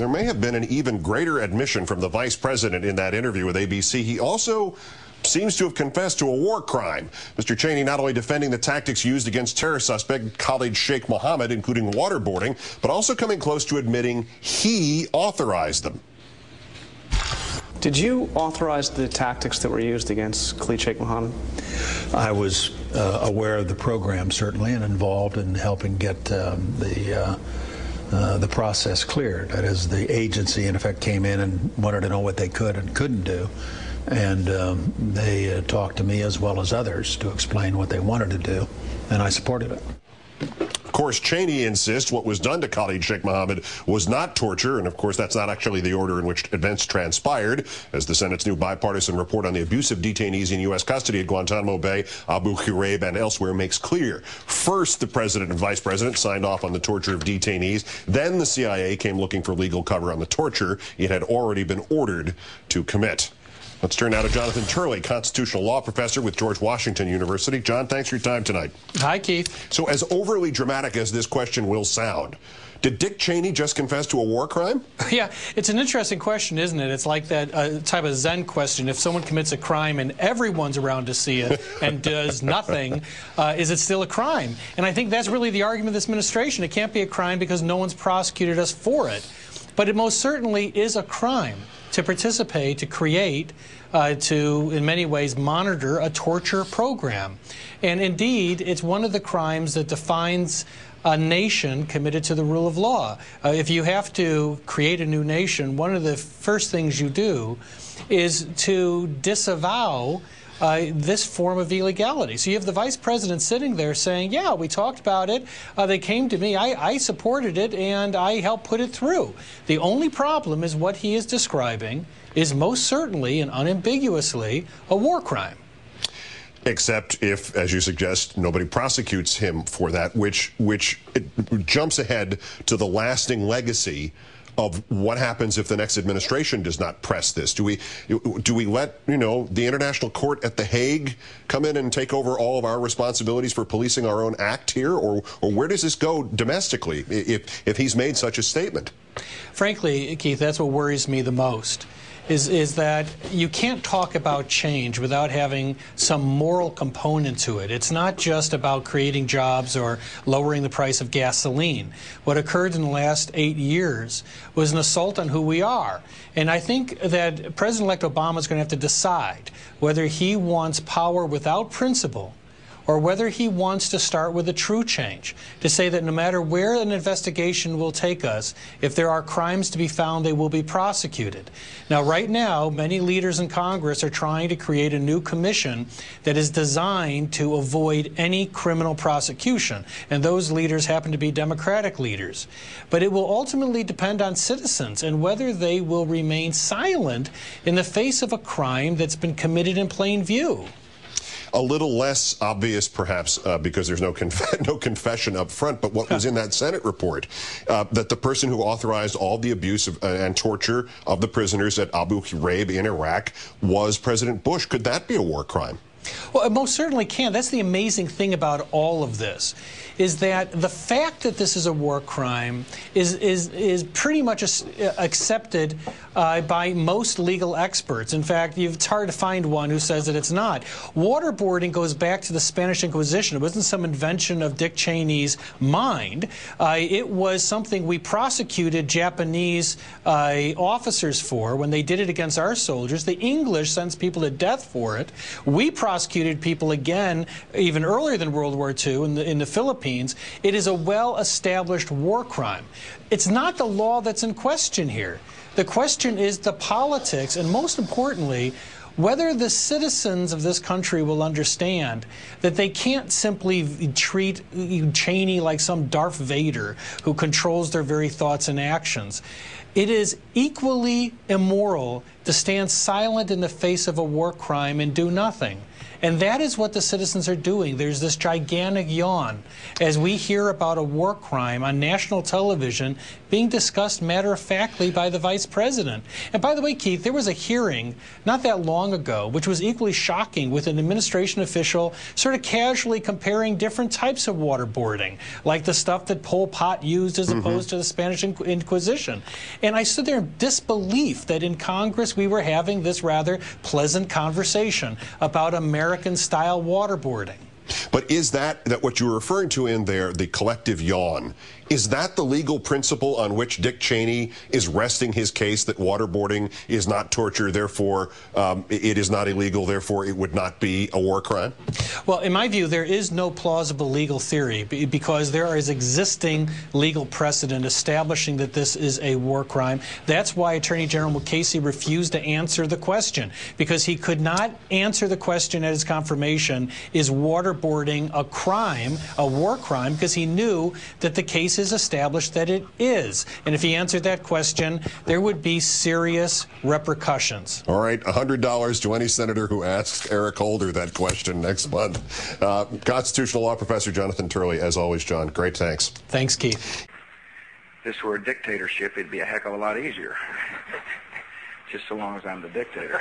There may have been an even greater admission from the vice president in that interview with ABC. He also seems to have confessed to a war crime. Mr. Cheney not only defending the tactics used against terror suspect Khalid Sheikh Mohammed, including waterboarding, but also coming close to admitting he authorized them. Did you authorize the tactics that were used against Khalid Sheikh Mohammed? I was aware of the program, certainly, and involved in helping get the process cleared. That is, the agency, in effect, came in and wanted to know what they could and couldn't do. And they talked to me as well as others to explain what they wanted to do, and I supported it. Of course, Cheney insists what was done to Khalid Sheikh Mohammed was not torture, and of course that's not actually the order in which events transpired, as the Senate's new bipartisan report on the abuse of detainees in U.S. custody at Guantanamo Bay, Abu Ghraib, and elsewhere makes clear. First, the president and vice president signed off on the torture of detainees. Then the CIA came looking for legal cover on the torture it had already been ordered to commit. Let's turn now to Jonathan Turley, constitutional law professor with George Washington University. John, thanks for your time tonight. Hi, Keith. So as overly dramatic as this question will sound, did Dick Cheney just confess to a war crime? Yeah, it's an interesting question, isn't it? It's like that type of Zen question. If someone commits a crime and everyone's around to see it and does nothing, is it still a crime? And I think that's really the argument of this administration. It can't be a crime because no one's prosecuted us for it. But it most certainly is a crime to participate, to create, to, in many ways, monitor a torture program. And indeed, it's one of the crimes that defines a nation committed to the rule of law. If you have to create a new nation, one of the first things you do is to disavow this form of illegality. So you have the vice president sitting there saying, yeah, we talked about it, they came to me, I supported it, and I helped put it through. The only problem is what he is describing is most certainly and unambiguously a war crime. Except if, as you suggest, nobody prosecutes him for that, which it jumps ahead to the lasting legacy of what happens if the next administration does not press this. Do we let, the International Court at The Hague come in and take over all of our responsibilities for policing our own act here, or where does this go domestically if he's made such a statement? Frankly, Keith, that's what worries me the most. Is that you can't talk about change without having some moral component to it. It's not just about creating jobs or lowering the price of gasoline. What occurred in the last 8 years was an assault on who we are. And I think that President-elect Obama is going to have to decide whether he wants power without principle or whether he wants to start with a true change, to say that no matter where an investigation will take us, if there are crimes to be found, they will be prosecuted. Now, right now, many leaders in Congress are trying to create a new commission that is designed to avoid any criminal prosecution, and those leaders happen to be Democratic leaders. But it will ultimately depend on citizens and whether they will remain silent in the face of a crime that's been committed in plain view. A little less obvious, perhaps, because there's no confession up front, but what was in that Senate report, that the person who authorized all the abuse and torture of the prisoners at Abu Ghraib in Iraq was President Bush. Could that be a war crime? Well, it most certainly can. That's the amazing thing about all of this, is that the fact that this is a war crime is pretty much accepted by most legal experts. In fact, it's hard to find one who says that it's not. Waterboarding goes back to the Spanish Inquisition. It wasn't some invention of Dick Cheney's mind. It was something we prosecuted Japanese officers for when they did it against our soldiers. The English sentenced people to death for it. We prosecuted people again even earlier than World War II in the Philippines. It is a well-established war crime. It's not the law that's in question here. The question is the politics, and most importantly, whether the citizens of this country will understand that they can't simply treat Cheney like some Darth Vader who controls their very thoughts and actions. It is equally immoral to stand silent in the face of a war crime and do nothing. And that is what the citizens are doing. There's this gigantic yawn as we hear about a war crime on national television being discussed matter-of-factly by the vice president. And by the way, Keith, there was a hearing not that long ago which was equally shocking, with an administration official sort of casually comparing different types of waterboarding, like the stuff that Pol Pot used as opposed to the Spanish Inquisition. And I stood there in disbelief that in Congress we were having this rather pleasant conversation about American-style waterboarding. But is that what you were referring to in there, the collective yawn, is that the legal principle on which Dick Cheney is resting his case that waterboarding is not torture, therefore it is not illegal, therefore it would not be a war crime? Well, in my view, there is no plausible legal theory because there is existing legal precedent establishing that this is a war crime. That's why Attorney General Mukasey refused to answer the question, because he could not answer the question at his confirmation, is waterboarding a crime, a war crime, because he knew that the case is established that it is. And if he answered that question, there would be serious repercussions. All right, $100 to any senator who asks Eric Holder that question next month. Constitutional law professor Jonathan Turley, as always, John, great thanks. Thanks, Keith. If this were a dictatorship, it'd be a heck of a lot easier. Just so long as I'm the dictator.